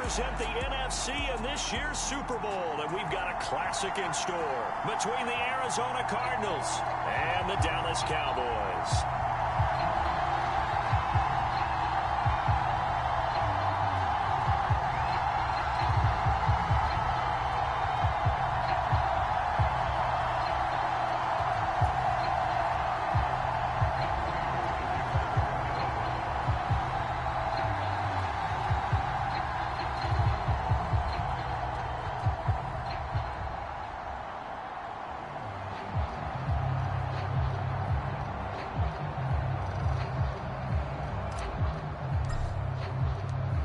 represent the NFC in this year's Super Bowl, and we've got a classic in store between the Arizona Cardinals and the Dallas Cowboys.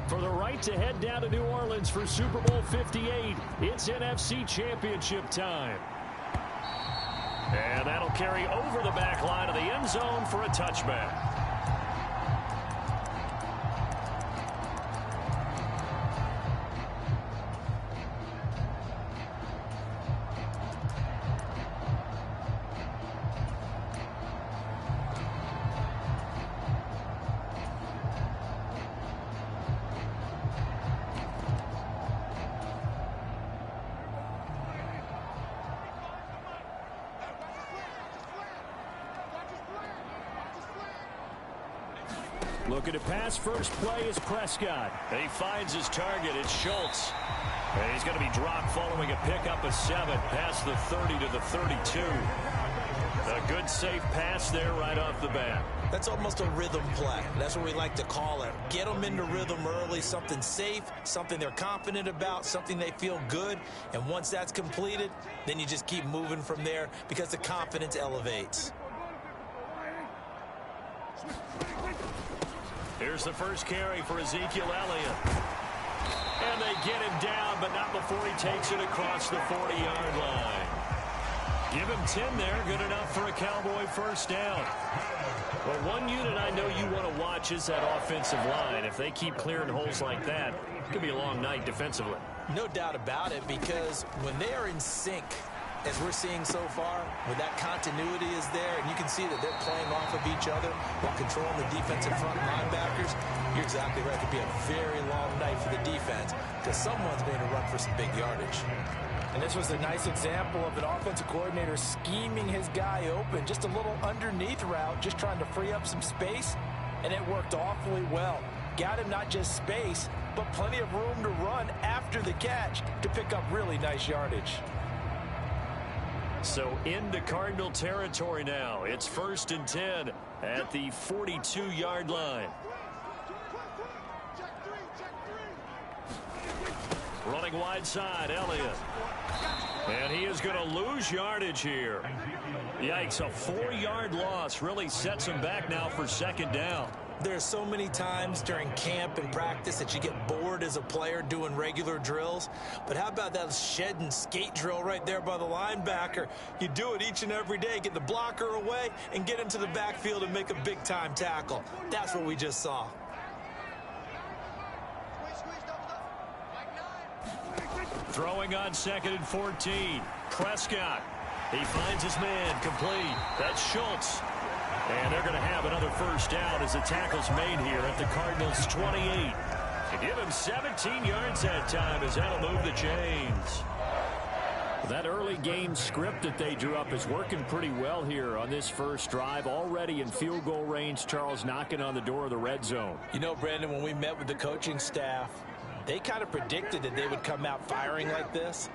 For the right to head down to New Orleans for Super Bowl 58, it's NFC Championship time. And that'll carry over the back line of the end zone for a touchback. Looking to pass first play is Prescott. He finds his target. It's Schultz. And he's going to be dropped following a pickup of 7 past the 30 to the 32. A good, safe pass there right off the bat. That's almost a rhythm play. That's what we like to call it. Get them into rhythm early, something safe, something they're confident about, something they feel good. And once that's completed, then you just keep moving from there because the confidence elevates. Here's the first carry for Ezekiel Elliott. And they get him down, but not before he takes it across the 40-yard line. Give him 10 there, good enough for a Cowboy first down. Well, one unit I know you want to watch is that offensive line. If they keep clearing holes like that, it could be a long night defensively. No doubt about it, because when they are in sync, as we're seeing so far, when that continuity is there, and you can see that they're playing off of each other while controlling the defensive front linebackers, you're exactly right. It could be a very long night for the defense because someone's going to run for some big yardage. And this was a nice example of an offensive coordinator scheming his guy open, just a little underneath route, just trying to free up some space, and it worked awfully well. Got him not just space, but plenty of room to run after the catch to pick up really nice yardage. So into Cardinal territory now. It's 1st and 10 at the 42-yard line. Running wide side, Elliott. And he is going to lose yardage here. Yikes, a 4-yard loss really sets him back now for 2nd down. There's so many times during camp and practice that you get bored as a player doing regular drills. But how about that shed and skate drill right there by the linebacker? You do it each and every day. Get the blocker away and get into the backfield and make a big-time tackle. That's what we just saw. Throwing on 2nd and 14. Prescott. He finds his man complete. That's Schultz. And they're going to have another first down as the tackle's made here at the Cardinals' 28. To give him 17 yards that time as that'll move the chains. That early game script that they drew up is working pretty well here on this first drive. Already in field goal range, Charles knocking on the door of the red zone. You know, Brandon, when we met with the coaching staff, they kind of predicted that they would come out firing like this.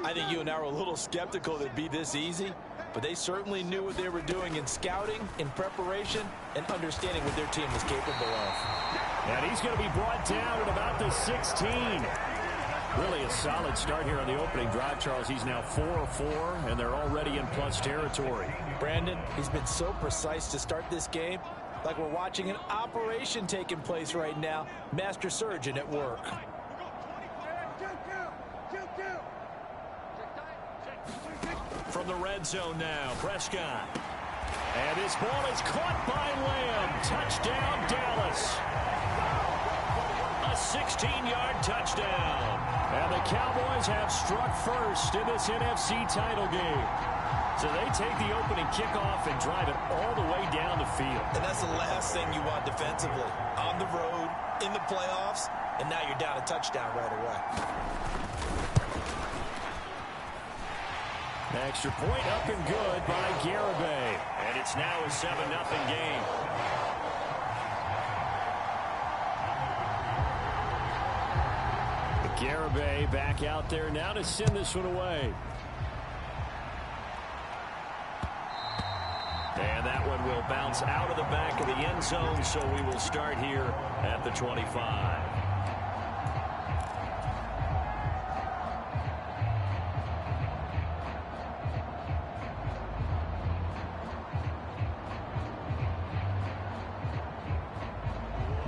I think you and I were a little skeptical that it'd be this easy, but they certainly knew what they were doing in scouting, in preparation, and understanding what their team was capable of. And he's going to be brought down at about the 16. Really a solid start here on the opening drive, Charles. He's now 4-4, and they're already in plus territory. Brandon, he's been so precise to start this game, like we're watching an operation taking place right now. Master surgeon at work. From the red zone now, Prescott. And this ball is caught by Lamb. Touchdown, Dallas. A 16-yard touchdown. And the Cowboys have struck first in this NFC title game. So they take the opening kickoff and drive it all the way down the field. And that's the last thing you want defensively. On the road, in the playoffs, and now you're down a touchdown right away. Extra point up and good by Garibay. And it's now a 7-0 game. Garibay back out there now to send this one away. And that one will bounce out of the back of the end zone, so we will start here at the 25.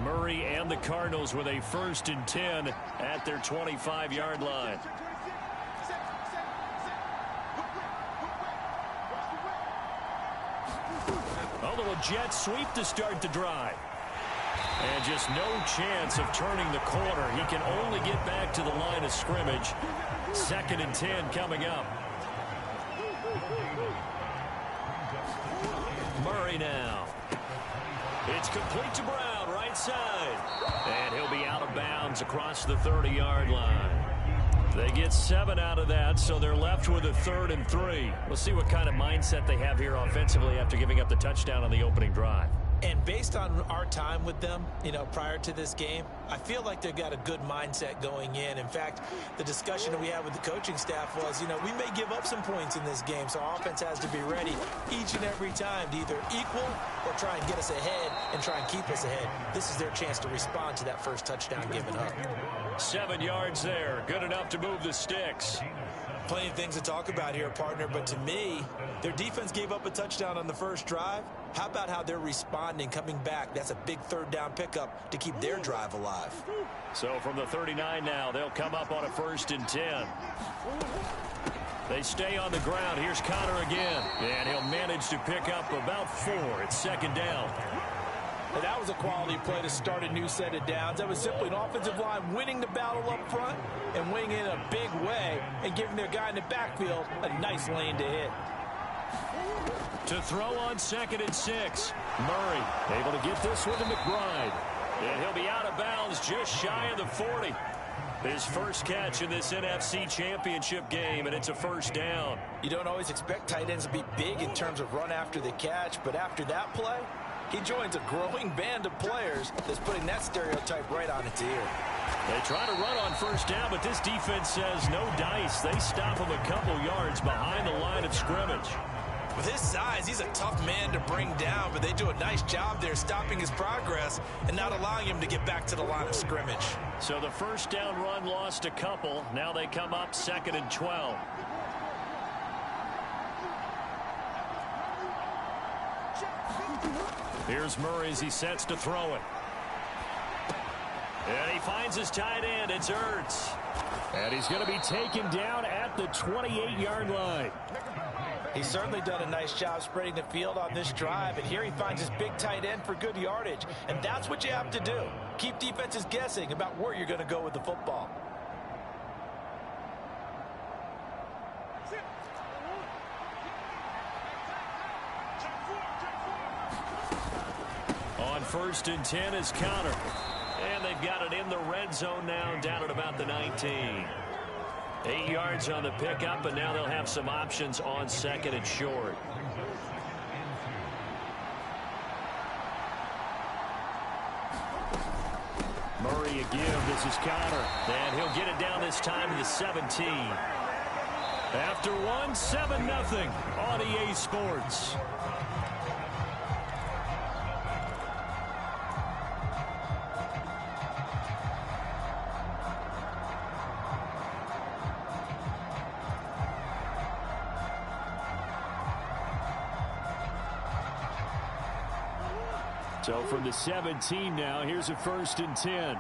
Murray and the Cardinals with a 1st and 10 at their 25-yard line. A little jet sweep to start the drive. And just no chance of turning the corner. He can only get back to the line of scrimmage. 2nd and 10 coming up. Murray now. It's complete to Brown, right side. And he'll be out of bounds across the 30-yard line. They get 7 out of that, so they're left with a 3rd and 3. We'll see what kind of mindset they have here offensively after giving up the touchdown on the opening drive. And based on our time with them, prior to this game, I feel like they've got a good mindset going in. In fact, the discussion that we had with the coaching staff was, we may give up some points in this game, so our offense has to be ready each and every time to either equal or try and get us ahead and try and keep us ahead. This is their chance to respond to that first touchdown given up. 7 yards there. Good enough to move the sticks. Plenty of things to talk about here, partner, but to me, their defense gave up a touchdown on the first drive. How about how they're responding, coming back? That's a big 3rd down pickup to keep their drive alive. So from the 39 now, they'll come up on a 1st and 10. They stay on the ground. Here's Connor again, and he'll manage to pick up about 4. It's 2nd down. And that was a quality play to start a new set of downs. That was simply an offensive line winning the battle up front and winning in a big way and giving their guy in the backfield a nice lane to hit. To throw on 2nd and 6. Murray able to get this one to McBride. And he'll be out of bounds just shy of the 40. His first catch in this NFC Championship game, and it's a 1st down. You don't always expect tight ends to be big in terms of run after the catch, but after that play, he joins a growing band of players that's putting that stereotype right on its ear. They try to run on 1st down, but this defense says no dice. They stop him a couple yards behind the line of scrimmage. With his size, he's a tough man to bring down, but they do a nice job there stopping his progress and not allowing him to get back to the line of scrimmage. So the 1st down run lost a couple. Now they come up 2nd and 12. Here's Murray as he sets to throw it. And he finds his tight end. It's Ertz. And he's going to be taken down at the 28-yard line. He's certainly done a nice job spreading the field on this drive, and here he finds his big tight end for good yardage. And that's what you have to do. Keep defenses guessing about where you're going to go with the football. On 1st and 10 is Connor. And they've got it in the red zone now, down at about the 19. 8 yards on the pickup, and now they'll have some options on 2nd and short. Murray again. This is Connor. And he'll get it down this time to the 17. After one, 7-0 on EA Sports. So from the 17 now, here's a 1st and 10.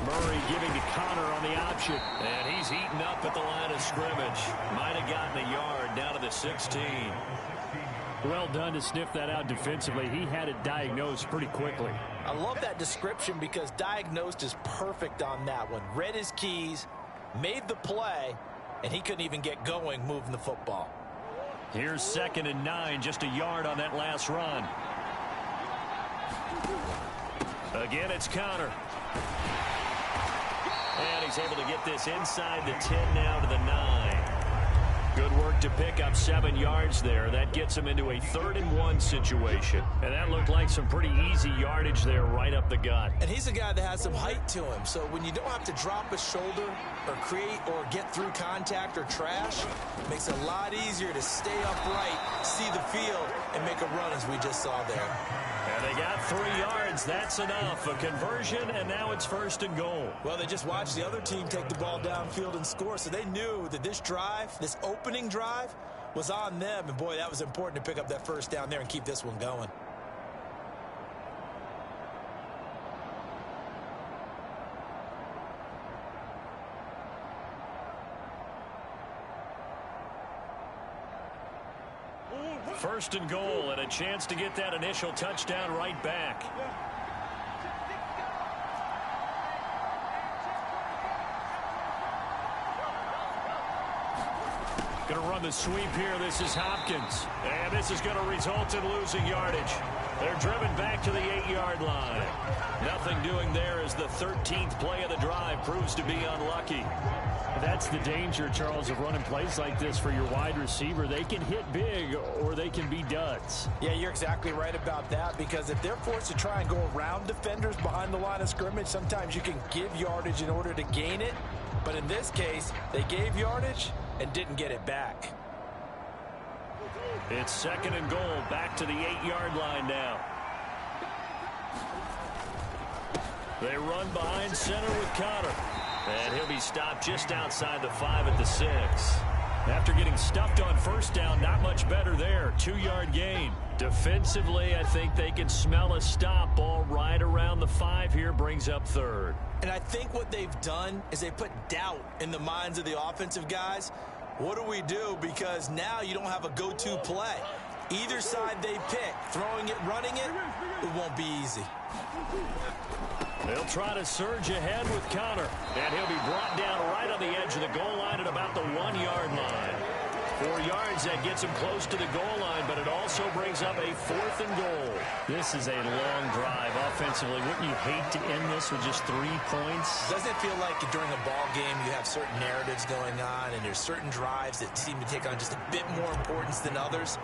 Murray giving to Connor on the option. And he's eaten up at the line of scrimmage. Might have gotten a yard down to the 16. Well done to sniff that out defensively. He had it diagnosed pretty quickly. I love that description because diagnosed is perfect on that one. Read his keys, made the play, and he couldn't even get going moving the football. Here's 2nd and 9, just a yard on that last run. Again, it's Connor. And he's able to get this inside the 10 now to the 9. Good work to pick up 7 yards there. That gets him into a 3rd and 1 situation. And that looked like some pretty easy yardage there right up the gut. And he's a guy that has some height to him. So when you don't have to drop a shoulder or create or get through contact or trash, it makes it a lot easier to stay upright, see the field, and make a run as we just saw there. And they got 3 yards. That's enough. A conversion, and now it's 1st and goal. Well, they just watched the other team take the ball downfield and score, so they knew that this drive, this opening drive, was on them. And, boy, that was important to pick up that 1st down there and keep this one going. First and goal, and a chance to get that initial touchdown right back. Going to run the sweep here. This is Hopkins. And this is going to result in losing yardage. They're driven back to the 8-yard line. Nothing doing there as the 13th play of the drive proves to be unlucky. That's the danger, Charles, of running plays like this for your wide receiver. They can hit big or they can be duds. Yeah, you're exactly right about that, because if they're forced to try and go around defenders behind the line of scrimmage, sometimes you can give yardage in order to gain it. But in this case, they gave yardage and didn't get it back. It's 2nd and goal, back to the 8-yard line now. They run behind center with Connor. And he'll be stopped just outside the 5 at the 6. After getting stuffed on 1st down, not much better there. 2-yard gain. Defensively, I think they can smell a stop. Ball right around the 5 here, brings up 3rd. And I think what they've done is they put doubt in the minds of the offensive guys. What do we do? Because now you don't have a go-to play. Either side they pick, throwing it, running it, it won't be easy. They'll try to surge ahead with Connor. And he'll be brought down right on the edge of the goal line at about the 1-yard line. 4 yards, that gets him close to the goal line, but it also brings up a 4th and goal. This is a long drive offensively. Wouldn't you hate to end this with just 3 points? Doesn't it feel like during a ball game you have certain narratives going on and there's certain drives that seem to take on just a bit more importance than others?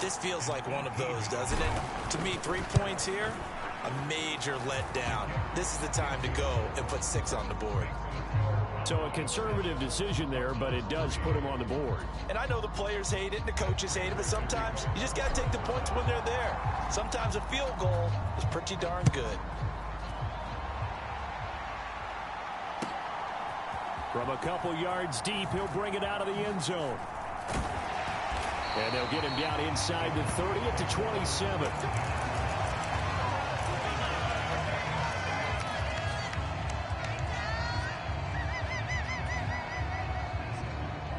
This feels like one of those, doesn't it? To me, 3 points here, a major letdown. This is the time to go and put 6 on the board. So a conservative decision there, but it does put him on the board. And I know the players hate it and the coaches hate it, but sometimes you just got to take the points when they're there. Sometimes a field goal is pretty darn good. From a couple yards deep, he'll bring it out of the end zone. And they'll get him down inside the 30 at the 27.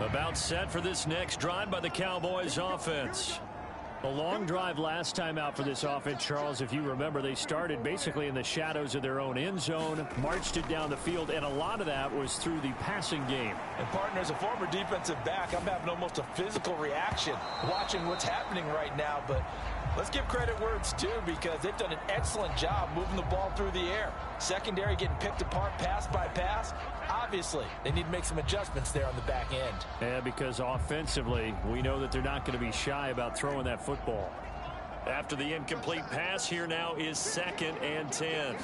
About set for this next drive by the Cowboys offense. A long drive last time out for this offense, Charles. If you remember, they started basically in the shadows of their own end zone, marched it down the field, and a lot of that was through the passing game. And partner, as a former defensive back, I'm having almost a physical reaction watching what's happening right now. But let's give credit where it's due, because they've done an excellent job moving the ball through the air. Secondary getting picked apart pass by pass. Obviously, they need to make some adjustments there on the back end. Yeah, because offensively, we know that they're not going to be shy about throwing that football. After the incomplete pass, here now is 2nd and 10.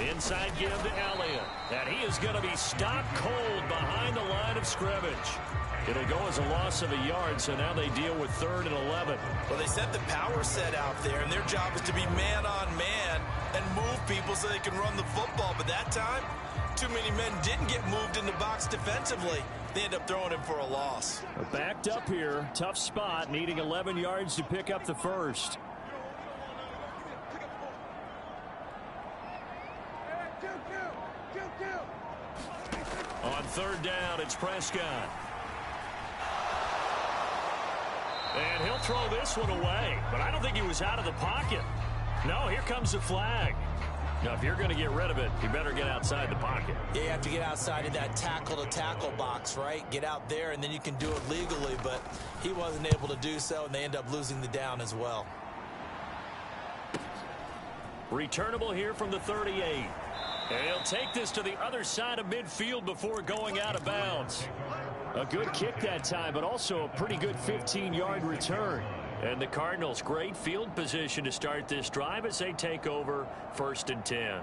Inside give to Elliott. And he is going to be stopped cold behind the line of scrimmage. It'll go as a loss of a yard, so now they deal with 3rd and 11. Well, they set the power set out there, and their job is to be man-on-man and move people so they can run the football. But that time, too many men didn't get moved in the box defensively. They end up throwing him for a loss. Backed up here. Tough spot, needing 11 yards to pick up the first. On 3rd down, it's Prescott. And he'll throw this one away, but I don't think he was out of the pocket. No, here comes the flag. Now, if you're going to get rid of it, you better get outside the pocket. Yeah, you have to get outside of that tackle-to-tackle box, right? Get out there, and then you can do it legally, but he wasn't able to do so, and they end up losing the down as well. Returnable here from the 38. And he'll take this to the other side of midfield before going out of bounds. A good kick that time, but also a pretty good 15-yard return. And the Cardinals, great field position to start this drive as they take over 1st and 10.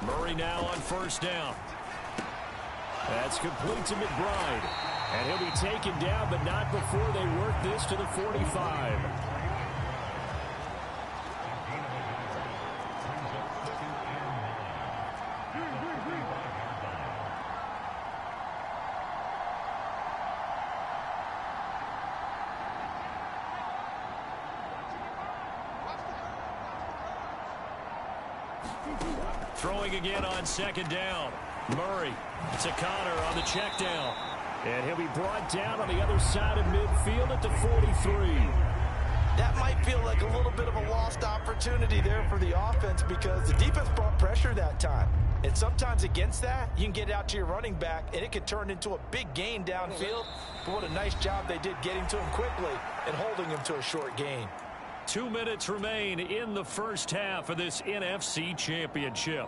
Murray now on 1st down. That's complete to McBride. And he'll be taken down, but not before they work this to the 45. Throwing again on 2nd down. Murray to Connor on the check down. And he'll be brought down on the other side of midfield at the 43. That might feel like a little bit of a lost opportunity there for the offense because the defense brought pressure that time. And sometimes against that, you can get out to your running back, and it could turn into a big gain downfield. But what a nice job they did getting to him quickly and holding him to a short gain. 2 minutes remain in the first half of this NFC Championship.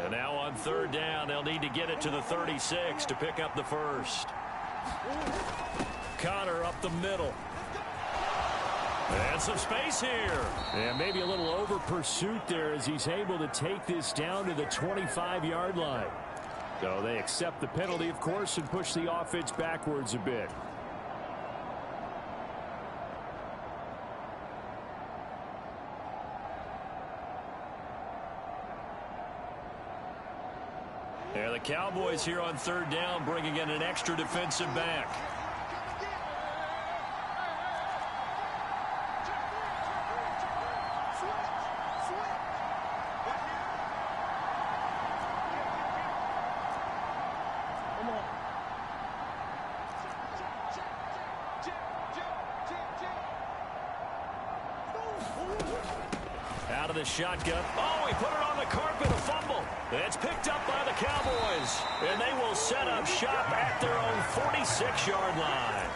And now on 3rd down, they'll need to get it to the 36 to pick up the first. Connor up the middle. And some space here. And maybe a little over pursuit there as he's able to take this down to the 25-yard line. So they accept the penalty, of course, and push the offense backwards a bit. Yeah, the Cowboys here on 3rd down bringing in an extra defensive back. Out of the shotgun. Oh, he put it on the carpet, a fumble. It's picked up by the Cowboys, and they will set up shop at their own 46-yard line.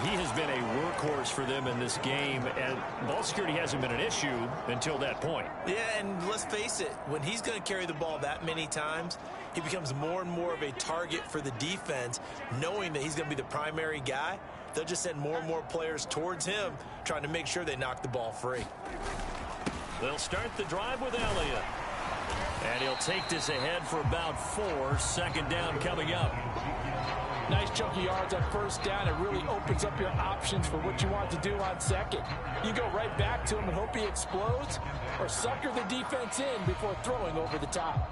He has been a workhorse for them in this game, and ball security hasn't been an issue until that point. Yeah, and let's face it, when he's going to carry the ball that many times, he becomes more and more of a target for the defense, knowing that he's going to be the primary guy. They'll just send more and more players towards him, trying to make sure they knock the ball free. They'll start the drive with Elliott. And he'll take this ahead for about 4. 2nd down coming up. Nice chunky yards on 1st down. It really opens up your options for what you want to do on 2nd. You go right back to him and hope he explodes, or sucker the defense in before throwing over the top.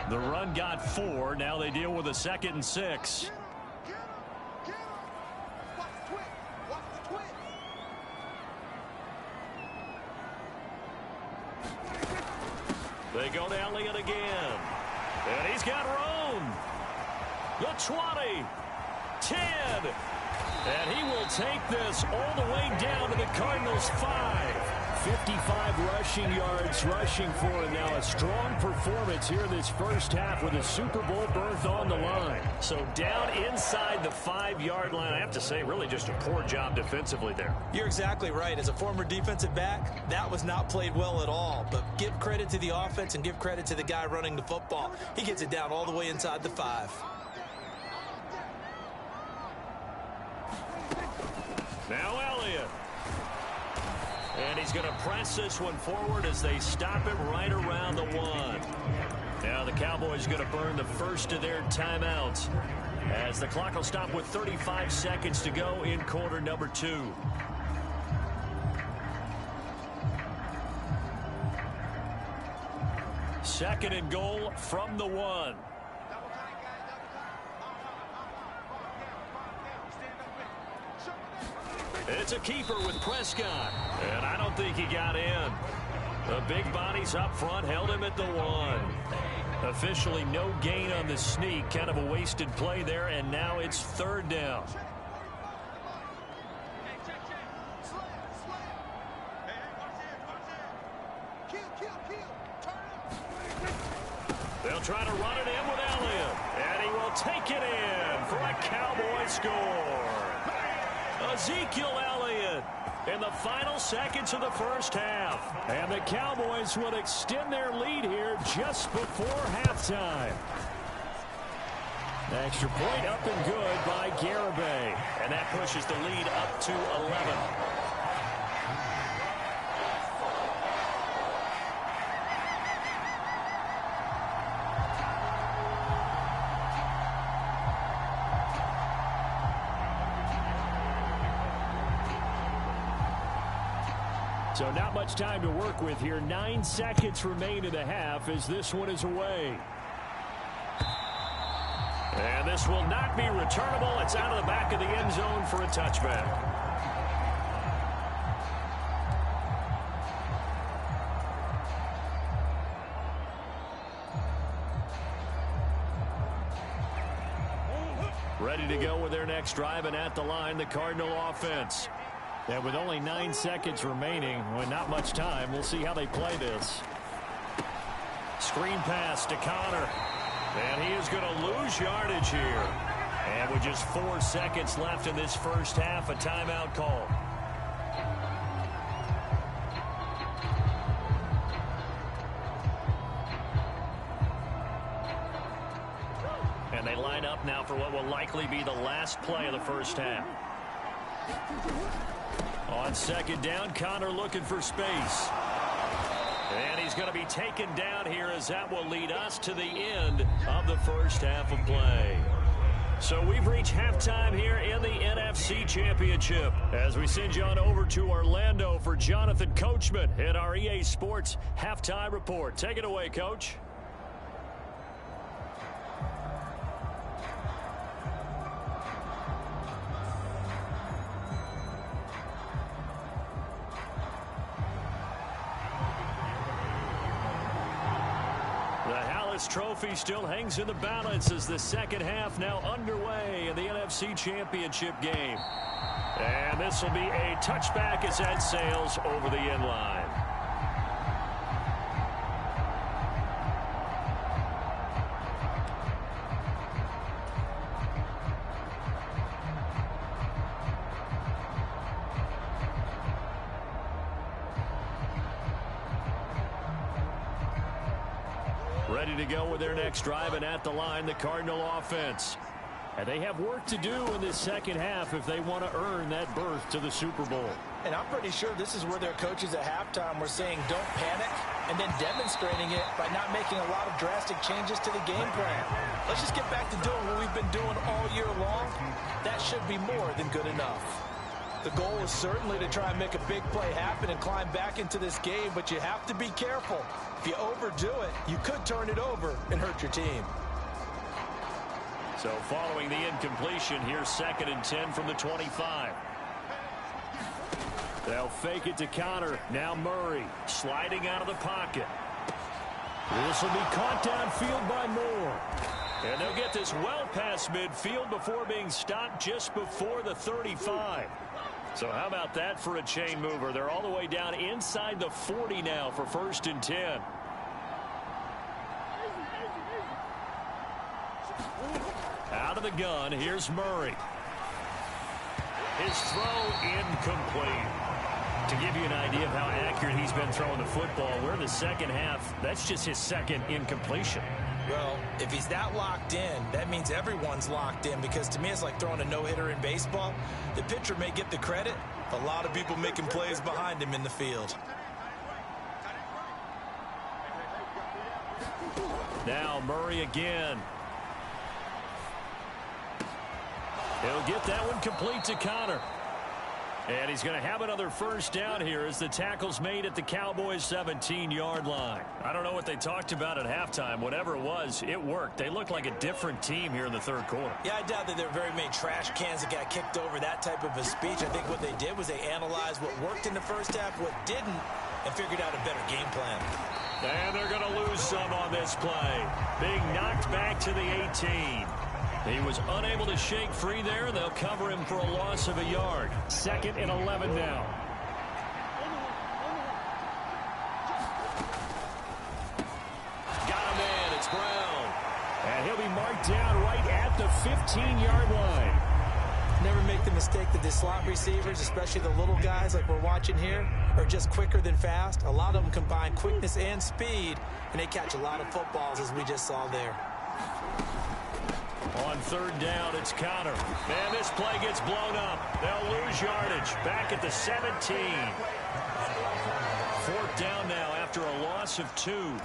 The run got 4. Now they deal with a 2nd and 6. They go to Elliott again. And he's got room. The 20. 10. And he will take this all the way down to the Cardinals' 5. 55 rushing yards rushing for him now. A strong performance here in this first half with a Super Bowl berth on the line. So down inside the 5-yard line. I have to say, really just a poor job defensively there. You're exactly right. As a former defensive back, that was not played well at all. But give credit to the offense and give credit to the guy running the football. He gets it down all the way inside the 5. Now Elliott. And he's going to press this one forward as they stop it right around the 1. Now the Cowboys going to burn the first of their timeouts as the clock will stop with 35 seconds to go in quarter number 2. Second and goal from the 1. It's a keeper with Prescott, and I don't think he got in. The big bodies up front held him at the 1. Officially no gain on the sneak. Kind of a wasted play there, and now it's third down. They'll try to run it in with Elliott, and he will take it in for a Cowboy score. Ezekiel Elliott in the final seconds of the first half. And the Cowboys will extend their lead here just before halftime. Extra point up and good by Garibay. And that pushes the lead up to 11. So not much time to work with here. 9 seconds remain in the half as this one is away. And this will not be returnable. It's out of the back of the end zone for a touchback. Ready to go with their next drive, and at the line, the Cardinal offense. And with only 9 seconds remaining, with not much time, we'll see how they play this. Screen pass to Connor. And he is going to lose yardage here. And with just 4 seconds left in this first half, a timeout call. And they line up now for what will likely be the last play of the first half. On second down, Connor looking for space. And he's going to be taken down here as that will lead us to the end of the first half of play. So we've reached halftime here in the NFC Championship as we send you on over to Orlando for Jonathan Coachman in our EA Sports Halftime Report. Take it away, Coach. Trophy still hangs in the balance as the second half now underway in the NFC Championship game. And this will be a touchback as that sails over the end line. Ready to go with their next drive, and at the line, the Cardinal offense. And they have work to do in this second half if they want to earn that berth to the Super Bowl. And I'm pretty sure this is where their coaches at halftime were saying don't panic, and then demonstrating it by not making a lot of drastic changes to the game plan. Let's just get back to doing what we've been doing all year long. That should be more than good enough. The goal is certainly to try and make a big play happen and climb back into this game, but you have to be careful. If you overdo it, you could turn it over and hurt your team. So following the incompletion, here's 2nd and 10 from the 25. They'll fake it to Connor. Now Murray sliding out of the pocket. This will be caught downfield by Moore. And they'll get this well past midfield before being stopped just before the 35. So how about that for a chain mover? They're all the way down inside the 40 now for 1st and 10. Out of the gun, here's Murray. His throw incomplete. To give you an idea of how accurate he's been throwing the football, we're in the second half. That's just his 2nd incompletion. Well, if he's that locked in, that means everyone's locked in, because to me it's like throwing a no-hitter in baseball. The pitcher may get the credit, a lot of people making plays behind him in the field. Now Murray again. He'll get that one complete to Connor. And he's going to have another first down here as the tackle's made at the Cowboys' 17-yard line. I don't know what they talked about at halftime. Whatever it was, it worked. They look like a different team here in the third quarter. Yeah, I doubt that there are very many trash cans that got kicked over, that type of a speech. I think what they did was they analyzed what worked in the first half, what didn't, and figured out a better game plan. And they're going to lose some on this play. Being knocked back to the 18. He was unable to shake free there. They'll cover him for a loss of a yard. 2nd and 11 now. Got a man. It's Brown. And he'll be marked down right at the 15-yard line. Never make the mistake that the slot receivers, especially the little guys like we're watching here, are just quicker than fast. A lot of them combine quickness and speed, and they catch a lot of footballs, as we just saw there. On 3rd down, it's Connor. And this play gets blown up. They'll lose yardage. Back at the 17. 4th down now after a loss of 2.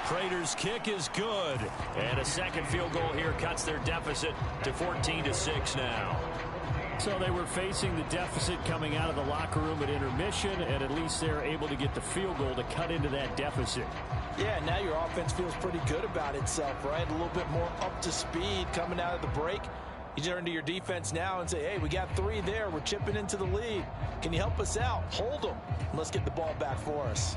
Prater's kick is good. And a second field goal here cuts their deficit to 14-6 now. So they were facing the deficit coming out of the locker room at intermission, and at least they're able to get the field goal to cut into that deficit. Yeah, now your offense feels pretty good about itself, right? A little bit more up to speed coming out of the break. You turn to your defense now and say, hey, we got 3 there. We're chipping into the lead. Can you help us out? Hold them. Let's get the ball back for us.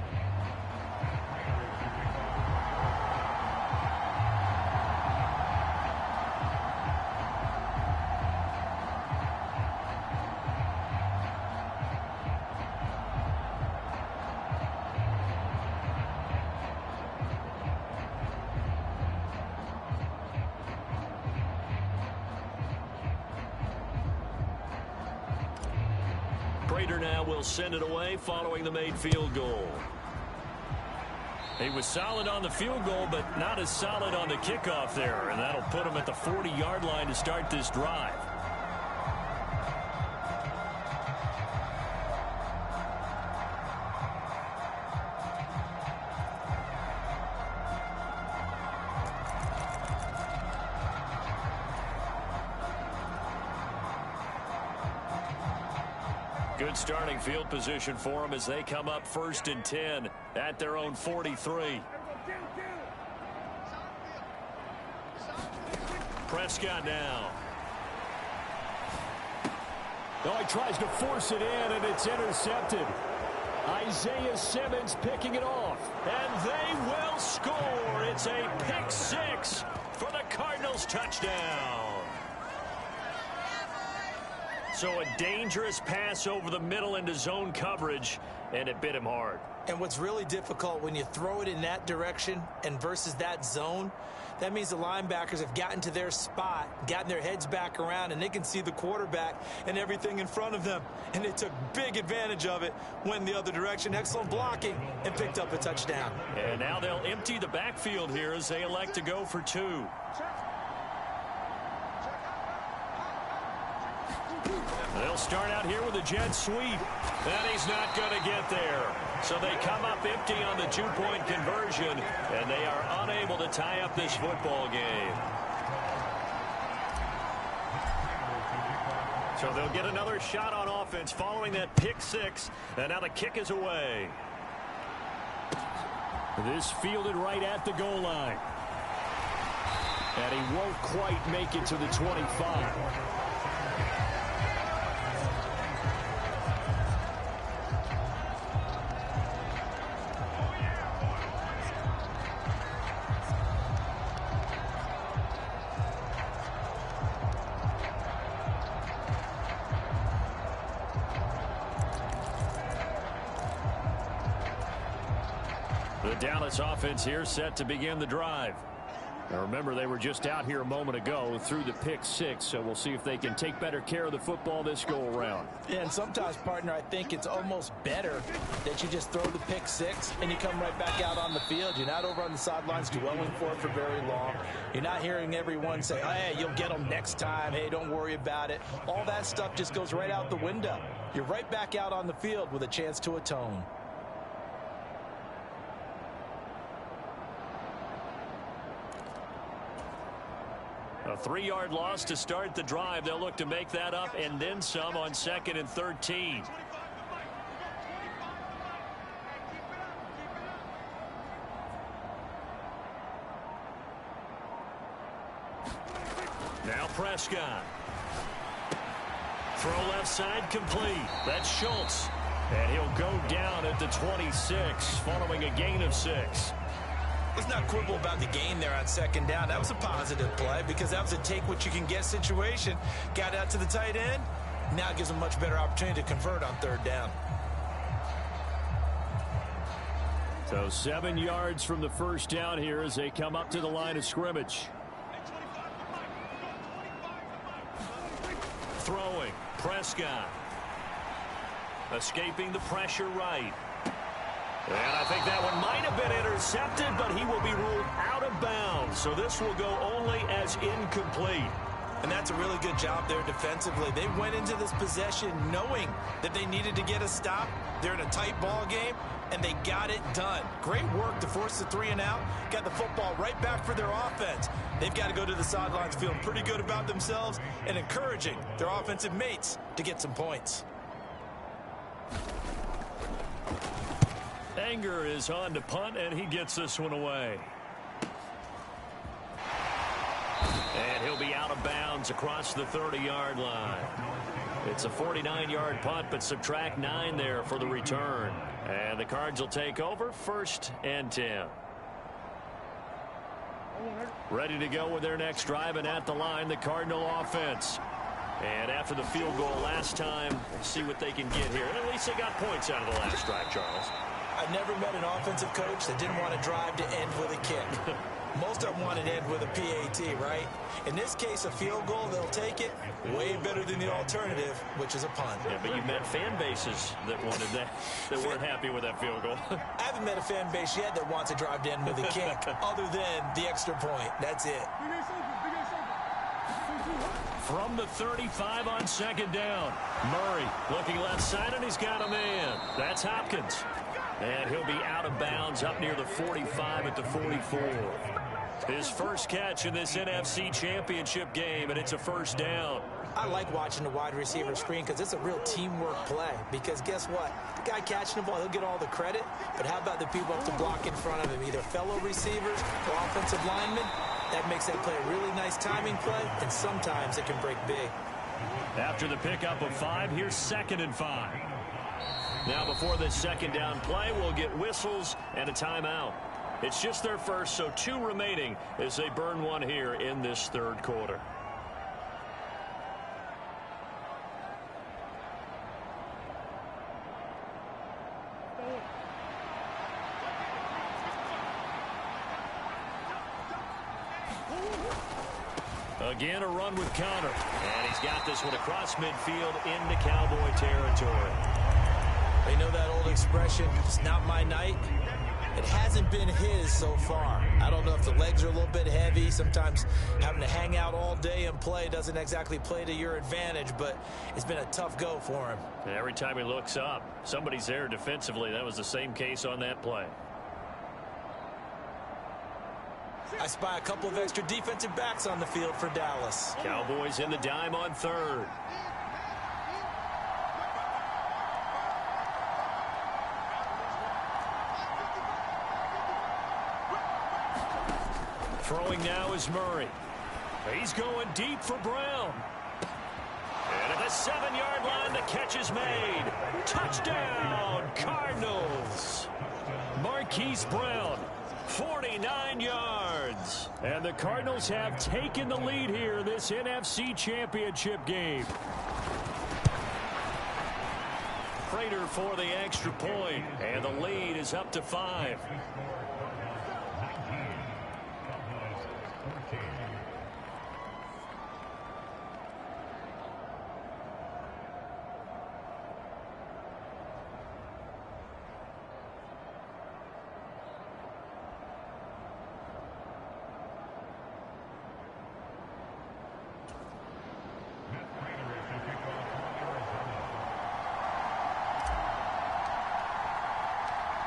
Prater now will send it away following the made field goal. He was solid on the field goal, but not as solid on the kickoff there, and that'll put him at the 40-yard line to start this drive. Good starting field position for them as they come up 1st and 10 at their own 43. Prescott now. Oh, he tries to force it in, and it's intercepted. Isaiah Simmons picking it off. And they will score. It's a pick 6 for the Cardinals touchdown. So a dangerous pass over the middle into zone coverage, and it bit him hard. And what's really difficult when you throw it in that direction and versus that zone, that means the linebackers have gotten to their spot, gotten their heads back around, and they can see the quarterback and everything in front of them. And they took big advantage of it, went the other direction, excellent blocking, and picked up a touchdown. And now they'll empty the backfield here as they elect to go for 2. They'll start out here with a jet sweep. And he's not going to get there. So they come up empty on the 2-point conversion, and they are unable to tie up this football game. So they'll get another shot on offense following that pick 6, and now the kick is away. This fielded right at the goal line. And he won't quite make it to the 25. The Dallas offense here set to begin the drive. Now remember, they were just out here a moment ago through the pick 6, so we'll see if they can take better care of the football this go-around. Yeah, and sometimes, partner, I think it's almost better that you just throw the pick 6 and you come right back out on the field. You're not over on the sidelines dwelling for it for very long. You're not hearing everyone say, hey, you'll get them next time. Hey, don't worry about it. All that stuff just goes right out the window. You're right back out on the field with a chance to atone. A 3-yard loss to start the drive. They'll look to make that up and then some on 2nd and 13. Now Prescott. Throw left side complete. That's Schultz. And he'll go down at the 26 following a gain of 6. Let's not quibble about the gain there on second down. That was a positive play because that was a take-what-you-can-get situation. Got out to the tight end. Now it gives them a much better opportunity to convert on third down. So 7 yards from the first down here as they come up to the line of scrimmage. Throwing. Prescott. Escaping the pressure right. And I think that one might have been intercepted, but he will be ruled out of bounds. So this will go only as incomplete. And that's a really good job there defensively. They went into this possession knowing that they needed to get a stop. They're in a tight ball game, and they got it done. Great work to force the 3 and out. Got the football right back for their offense. They've got to go to the sidelines feeling pretty good about themselves and encouraging their offensive mates to get some points. Anger is on to punt, and he gets this one away. And he'll be out of bounds across the 30-yard line. It's a 49-yard punt, but subtract 9 there for the return. And the Cards will take over, 1st and 10. Ready to go with their next drive, and at the line, the Cardinal offense. And after the field goal last time, we'll see what they can get here. And at least they got points out of the last drive, Charles. I've never met an offensive coach that didn't want to drive to end with a kick. Most of them want to end with a PAT, right? In this case, a field goal, they'll take it. Way better than the alternative, which is a punt. Yeah, but you met fan bases that wanted that, that weren't happy with that field goal. I haven't met a fan base yet that wants to drive to end with a kick, other than the extra point. That's it. From the 35 on second down. Murray looking left side, and he's got a man. That's Hopkins. And he'll be out of bounds up near the 45 at the 44. His first catch in this NFC Championship game, and it's a first down. I like watching the wide receiver screen because it's a real teamwork play. Because guess what? The guy catching the ball, he'll get all the credit. But how about the people up to block in front of him, either fellow receivers or offensive linemen? That makes that play a really nice timing play, and sometimes it can break big. After the pickup of 5, here's 2nd and 5. Now before this second down play, we'll get whistles and a timeout. It's just their first, so 2 remaining as they burn one here in this third quarter. Again, a run with Connor. And he's got this one across midfield into Cowboy territory. You know that old expression, it's not my night? It hasn't been his so far. I don't know if the legs are a little bit heavy. Sometimes having to hang out all day and play doesn't exactly play to your advantage, but it's been a tough go for him. And every time he looks up, somebody's there defensively. That was the same case on that play. I spy a couple of extra defensive backs on the field for Dallas. Cowboys in the dime on 3rd. Throwing now is Murray. He's going deep for Brown. And at the 7-yard line, the catch is made. Touchdown, Cardinals. Marquise Brown, 49 yards. And the Cardinals have taken the lead here in this NFC Championship game. Prater for the extra point, and the lead is up to 5.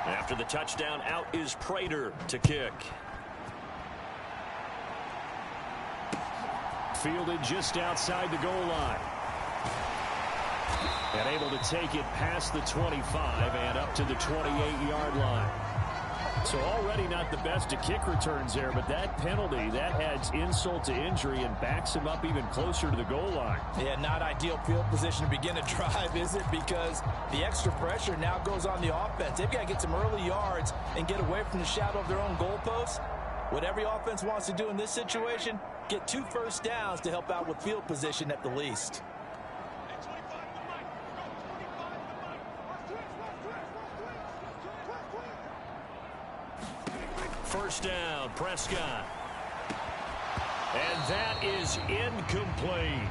After the touchdown, out is Prater to kick. Fielded just outside the goal line. And able to take it past the 25 and up to the 28-yard line. So already not the best at kick returns there, but that penalty, that adds insult to injury and backs him up even closer to the goal line. Yeah, not ideal field position to begin a drive, is it? Because the extra pressure now goes on the offense. They've got to get some early yards and get away from the shadow of their own goalposts. What every offense wants to do in this situation, get 2 first downs to help out with field position at the least. First down, Prescott. And that is incomplete.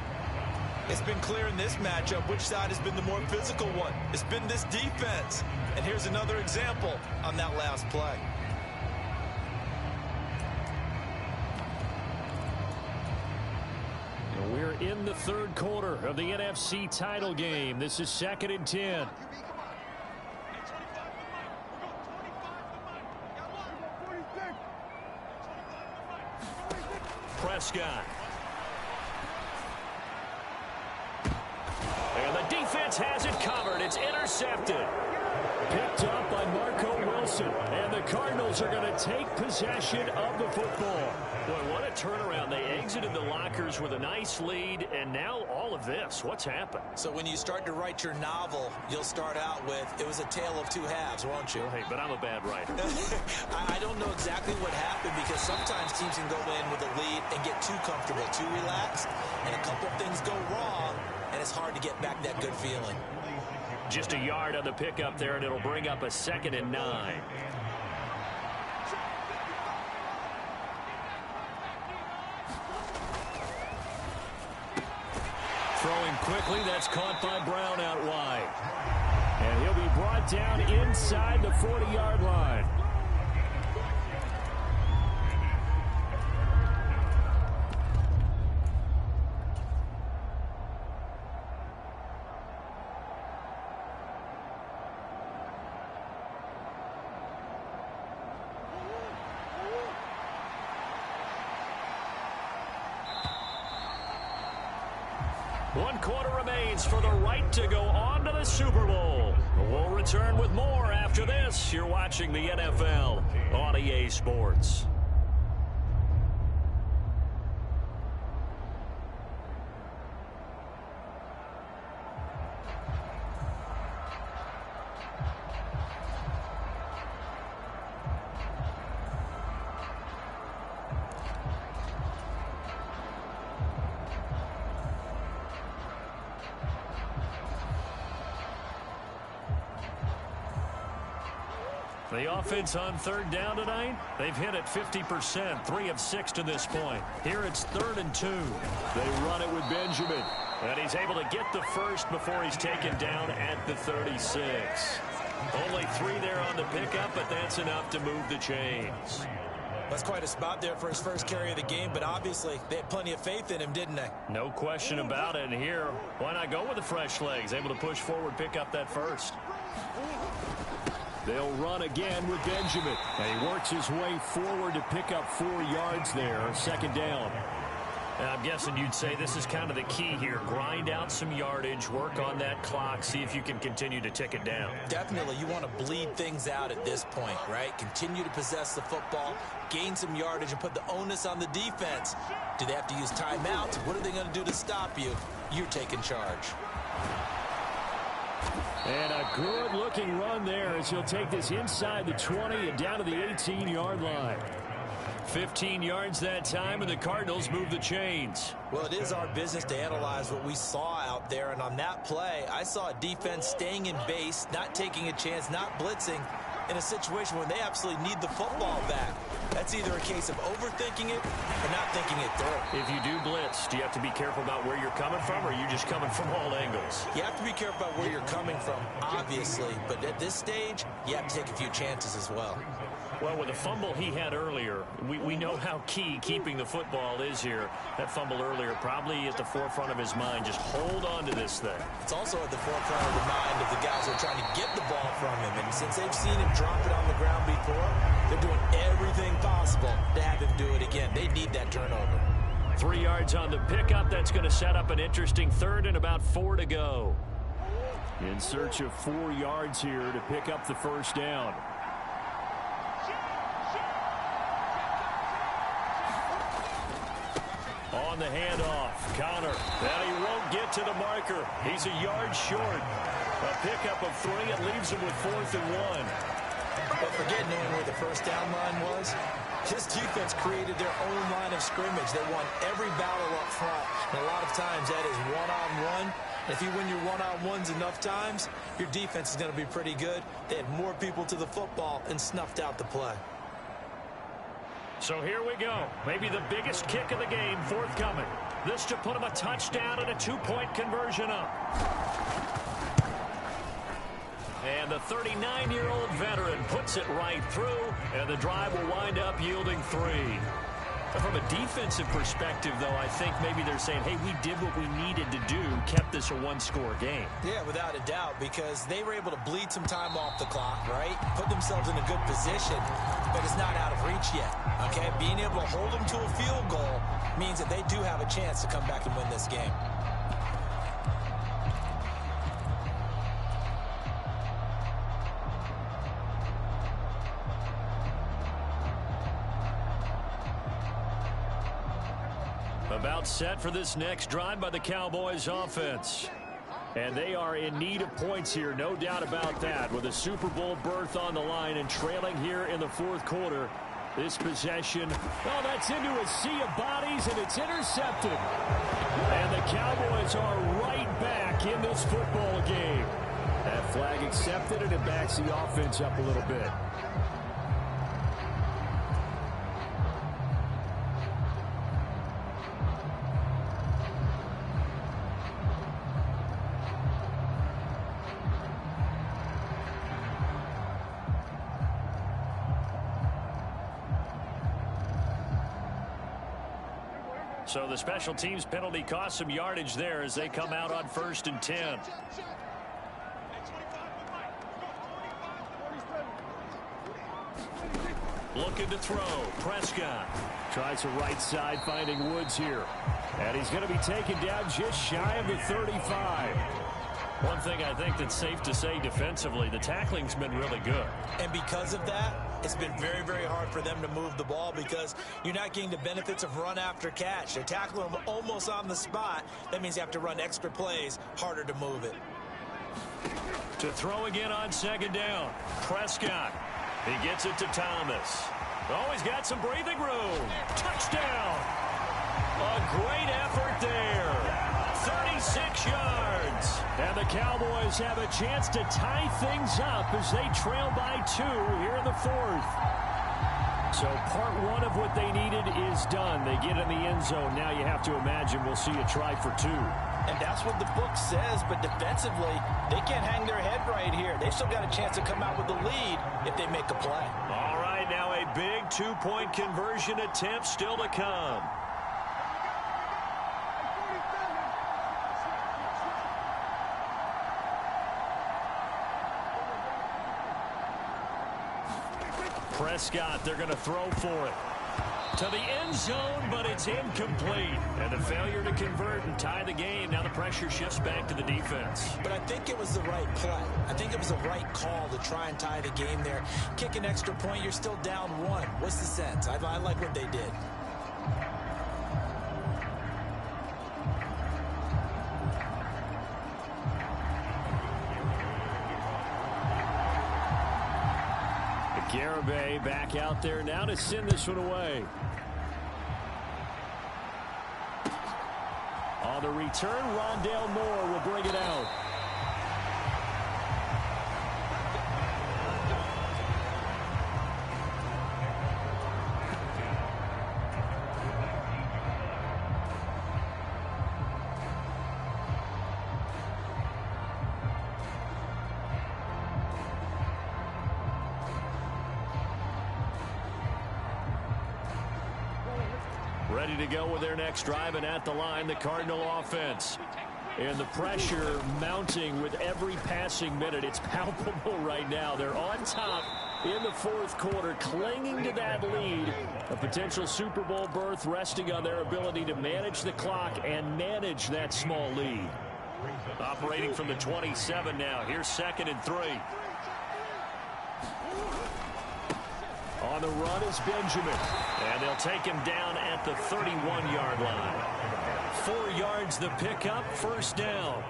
It's been clear in this matchup which side has been the more physical one. It's been this defense. And here's another example on that last play. We're in the third quarter of the NFC title game. This is 2nd and 10. Prescott. And the defense has it covered. It's intercepted. Picked up by Marco Wilson. And the Cardinals are going to take possession of the football. Boy, what a turnaround. They exited the lockers with a nice lead, and now all of this. What's happened? So when you start to write your novel, you'll start out with, it was a tale of 2 halves, won't you? Well, hey, but I'm a bad writer. I don't know exactly what happened because sometimes teams can go in with a lead and get too comfortable, too relaxed, and a couple of things go wrong, and it's hard to get back that good feeling. Just a yard on the pickup there, and it'll bring up a 2nd and 9. Throwing quickly, that's caught by Brown out wide. And he'll be brought down inside the 40-yard line. One quarter remains for the right to go on to the Super Bowl. We'll return with more after this. You're watching the NFL on EA Sports. The offense on 3rd down tonight, they've hit it 50%, 3 of 6 to this point. Here it's 3rd and 2. They run it with Benjamin. And he's able to get the first before he's taken down at the 36. Only 3 there on the pickup, but that's enough to move the chains. That's quite a spot there for his first carry of the game, but obviously they had plenty of faith in him, didn't they? No question about it. And here, why not go with the fresh legs? Able to push forward, pick up that first. They'll run again with Benjamin. And he works his way forward to pick up 4 yards there. 2nd down. And I'm guessing you'd say this is kind of the key here. Grind out some yardage, work on that clock, see if you can continue to tick it down. Definitely, you want to bleed things out at this point, right? Continue to possess the football, gain some yardage, and put the onus on the defense. Do they have to use timeouts? What are they going to do to stop you? You're taking charge. And a good-looking run there as he'll take this inside the 20 and down to the 18-yard line. 15 yards that time, and the Cardinals move the chains. Well, it is our business to analyze what we saw out there, and on that play, I saw a defense staying in base, not taking a chance, not blitzing, in a situation where they absolutely need the football back. That's either a case of overthinking it or not thinking it through. If you do blitz, do you have to be careful about where you're coming from, or are you just coming from all angles? You have to be careful about where you're coming from, obviously, but at this stage, you have to take a few chances as well. Well, with the fumble he had earlier, we know how key keeping the football is here. That fumble earlier probably at the forefront of his mind. Just hold on to this thing. It's also at the forefront of the mind of the guys who are trying to get the ball from him. And since they've seen him drop it on the ground before, they're doing everything possible to have him do it again. They need that turnover. 3 yards on the pickup. That's going to set up an interesting 3rd and about 4 to go. In search of 4 yards here to pick up the first down. on the handoff. Connor. And he won't get to the marker. He's a yard short. A pickup of 3. It leaves him with 4th and 1. But forget knowing where the first down line was. This defense created their own line of scrimmage. They won every battle up front. And a lot of times that is one-on-one. If you win your one-on-ones enough times, your defense is going to be pretty good. They had more people to the football and snuffed out the play. So here we go. Maybe the biggest kick of the game forthcoming. This to put him a touchdown and a 2-point conversion up. And the 39-year-old veteran puts it right through, and the drive will wind up yielding 3. From a defensive perspective, though, I think maybe they're saying, hey, we did what we needed to do, kept this a 1-score game. Yeah, without a doubt, because they were able to bleed some time off the clock, right? Put themselves in a good position, but it's not out of reach yet, okay? Being able to hold them to a field goal means that they do have a chance to come back and win this game. About set for this next drive by the Cowboys offense. And they are in need of points here, no doubt about that. With a Super Bowl berth on the line and trailing here in the 4th quarter. This possession, oh, that's into a sea of bodies, and it's intercepted. And the Cowboys are right back in this football game. That flag accepted, and it backs the offense up a little bit. So the special teams penalty cost some yardage there as they come out on 1st and 10. Looking to throw. Prescott tries the right side, finding Woods here. And he's going to be taken down just shy of the 35. One thing I think that's safe to say defensively, the tackling's been really good. And because of that, it's been very, very hard for them to move the ball because you're not getting the benefits of run after catch. They're tackling them almost on the spot. That means you have to run extra plays, harder to move it. To throw again on 2nd down. Prescott. He gets it to Thomas. Oh, he's got some breathing room. Touchdown. A great effort there. 36 yards. And the Cowboys have a chance to tie things up as they trail by 2 here in the 4th. So part 1 of what they needed is done. They get in the end zone. Now you have to imagine we'll see a try for 2. And that's what the book says, but defensively, they can't hang their head right here. They've still got a chance to come out with the lead if they make a play. All right, now a big 2-point conversion attempt still to come. Prescott, they're going to throw for it. To the end zone, but it's incomplete. And the failure to convert and tie the game. Now the pressure shifts back to the defense. But I think it was the right play. I think it was the right call to try and tie the game there. Kick an extra point, you're still down 1. What's the sense? I like what they did. Garibay back out there now to send this one away. On the return, Rondale Moore will bring it out. Ready to go with their next drive, and at the line, the Cardinal offense. And the pressure mounting with every passing minute. It's palpable right now. They're on top in the 4th quarter, clinging to that lead. A potential Super Bowl berth resting on their ability to manage the clock and manage that small lead. Operating from the 27 now. Here's 2nd and 3. On the run is Benjamin. And they'll take him down at the 31-yard line. 4 yards the pickup, first down.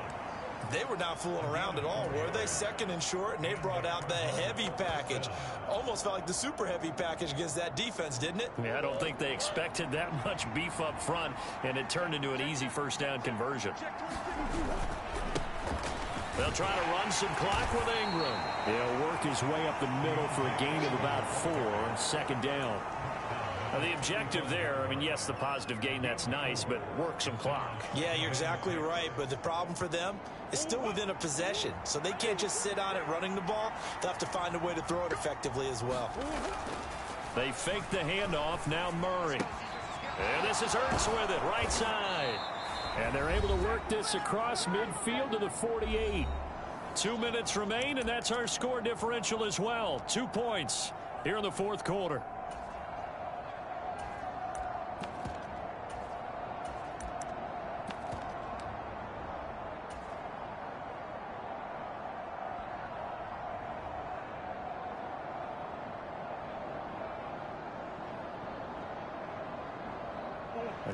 They were not fooling around at all, were they? Second and short, and they brought out the heavy package. Almost felt like the super heavy package against that defense, didn't it? Yeah, I don't think they expected that much beef up front, and it turned into an easy first down conversion. They'll try to run some clock with Ingram. He'll work his way up the middle for a gain of about 4, second down. Now, the objective there, I mean, yes, the positive gain, that's nice, but work some clock. Yeah, you're exactly right, but the problem for them is still within a possession, so they can't just sit on it running the ball. They'll have to find a way to throw it effectively as well. They fake the handoff, now Murray. And this is Ertz with it, right side. And they're able to work this across midfield to the 48. 2 minutes remain, and that's our score differential as well. 2 points here in the fourth quarter.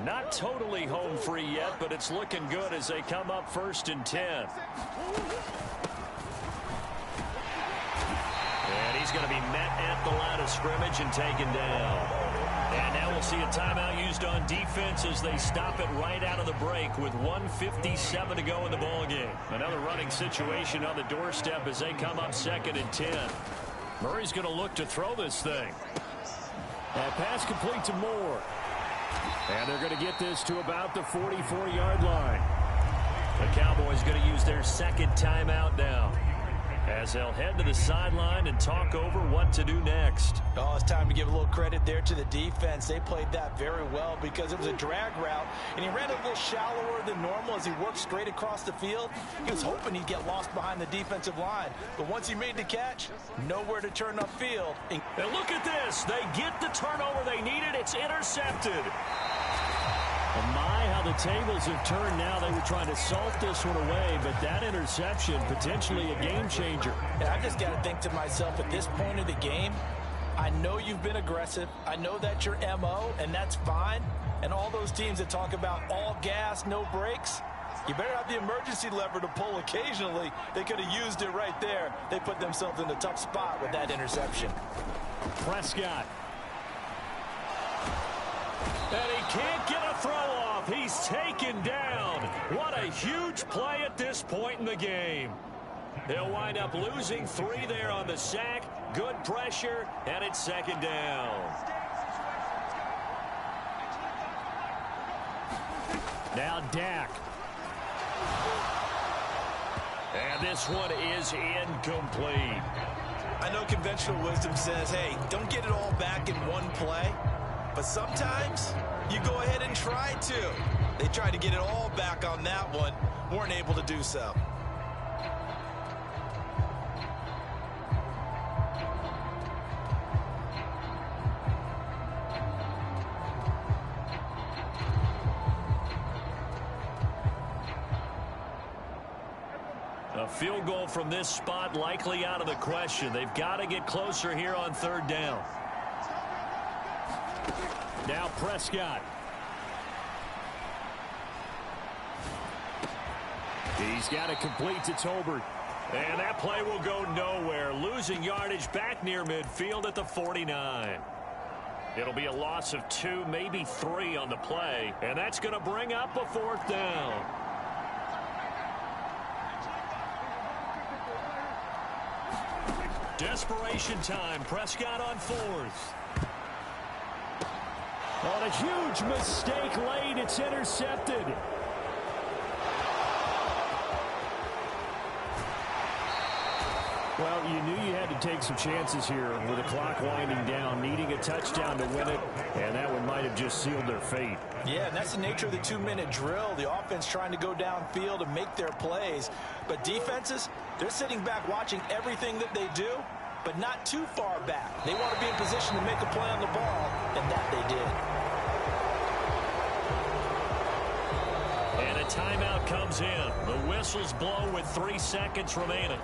Not totally home free yet, but it's looking good as they come up 1st and 10. And he's going to be met at the line of scrimmage and taken down. And now we'll see a timeout used on defense as they stop it right out of the break with 1:57 to go in the ballgame. Another running situation on the doorstep as they come up 2nd and 10. Murray's going to look to throw this thing. That pass complete to Moore. And they're going to get this to about the 44-yard line. The Cowboys going to use their second timeout now, as they'll head to the sideline and talk over what to do next. Oh, it's time to give a little credit there to the defense. They played that very well because it was a drag route, and he ran a little shallower than normal as he worked straight across the field. He was hoping he'd get lost behind the defensive line, but once he made the catch, nowhere to turn upfield. And look at this. They get the turnover they needed. It's intercepted. Oh my, how the tables have turned now. They were trying to salt this one away, but that interception, potentially a game changer. And I just got to think to myself, at this point of the game, I know you've been aggressive. I know that's your MO, and that's fine. And all those teams that talk about all gas, no brakes, you better have the emergency lever to pull occasionally. They could have used it right there. They put themselves in a tough spot with that interception. Prescott. And he can't get a throw off. He's taken down. What a huge play at this point in the game. They'll wind up losing 3 there on the sack. Good pressure, and it's 2nd down. Now Dak. And this one is incomplete. I know conventional wisdom says, hey, don't get it all back in one play. But sometimes you go ahead and try to. They tried to get it all back on that one. Weren't able to do so. A field goal from this spot likely out of the question. They've got to get closer here on 3rd down. Now Prescott. He's got it complete to Tolbert. And that play will go nowhere. Losing yardage back near midfield at the 49. It'll be a loss of 2, maybe 3 on the play. And that's going to bring up a 4th down. Desperation time. Prescott on 4th. On a huge mistake late, it's intercepted. Well, you knew you had to take some chances here with the clock winding down, needing a touchdown to win it, and that one might have just sealed their fate. Yeah, and that's the nature of the 2-minute drill. The offense trying to go downfield and make their plays. But defenses, they're sitting back watching everything that they do, but not too far back. They want to be in position to make a play on the ball, and that they did. And a timeout comes in. The whistles blow with 3 seconds remaining.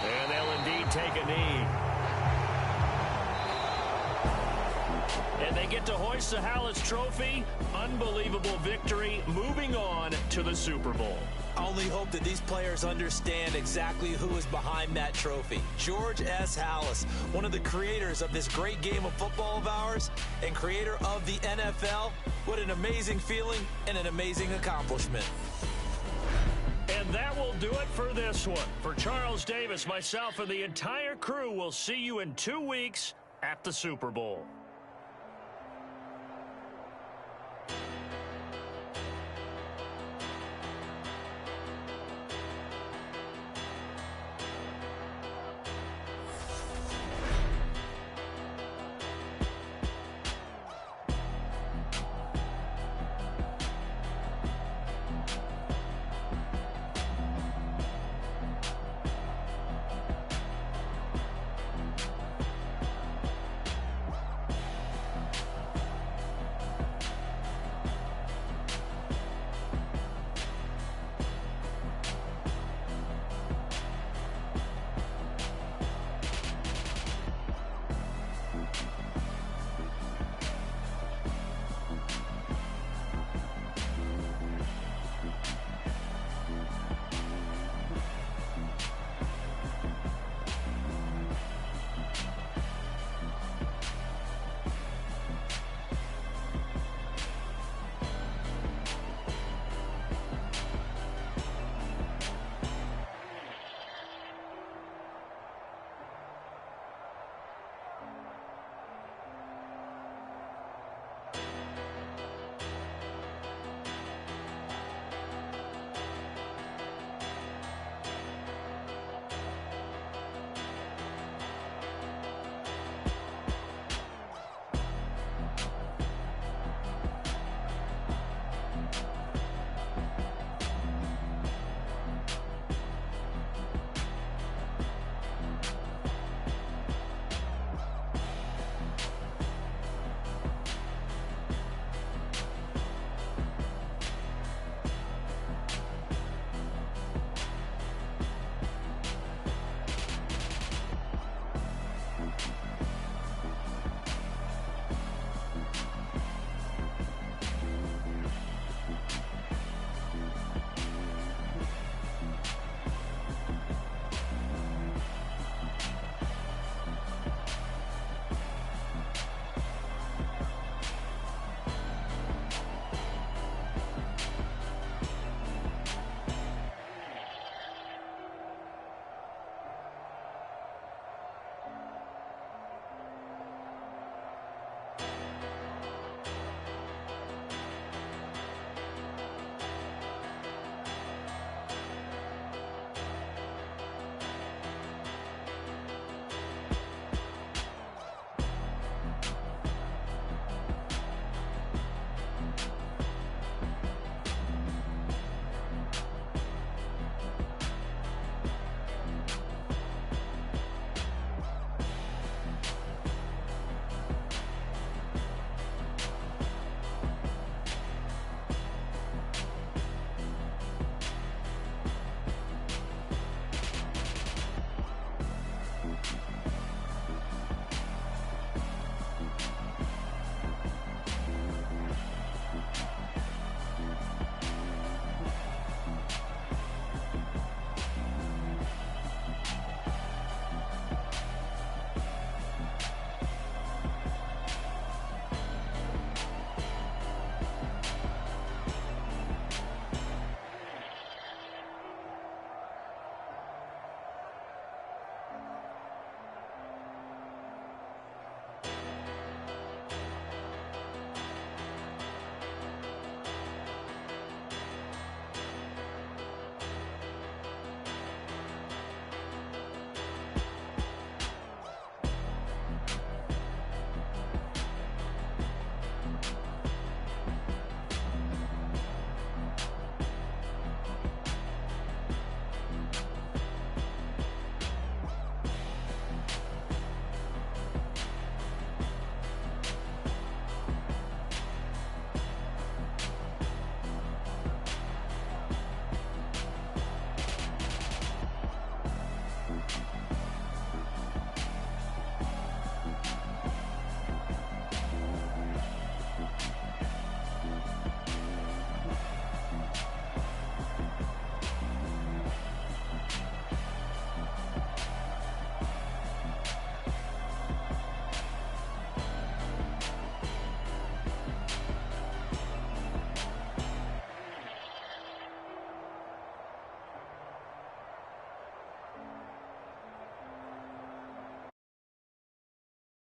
And they'll indeed take a knee. And they get to hoist the Hallis Trophy. Unbelievable victory, moving on to the Super Bowl. I only hope that these players understand exactly who is behind that trophy. George S. Hallis, one of the creators of this great game of football of ours and creator of the NFL. What an amazing feeling and an amazing accomplishment. And that will do it for this one. For Charles Davis, myself, and the entire crew, we'll see you in 2 weeks at the Super Bowl.